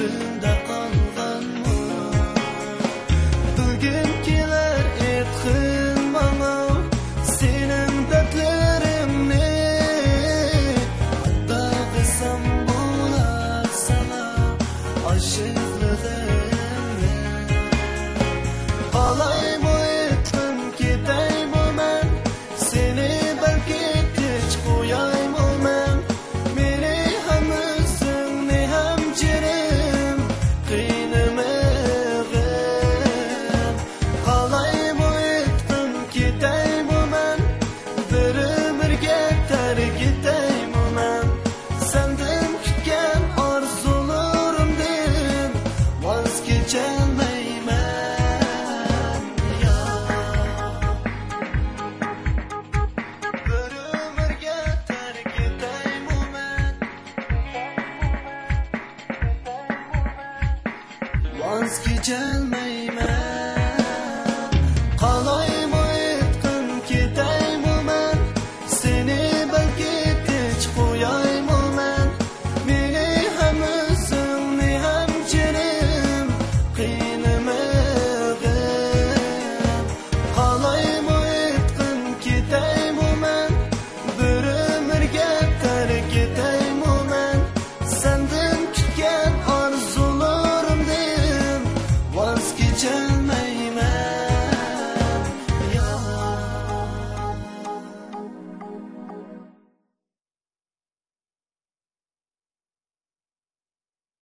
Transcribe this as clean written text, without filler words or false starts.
Üstünde kalgan mı? Bugün keler etkin bana senin dertlerimni. Hatta kısam bular sana aşıklığımni. Kalay mı ettim gidey mi ben? Seni belki hiç koyay mı ben? Meni hem özünni hem cirim kıynımığım. Kalay mı ettim gidey mi ben? Bir ömürge terk edey mi ben? Senden kütken arzularımdan vazgeçemeymen ya. Bir ömürge terk edey mi ben? Vazgeçemeymen.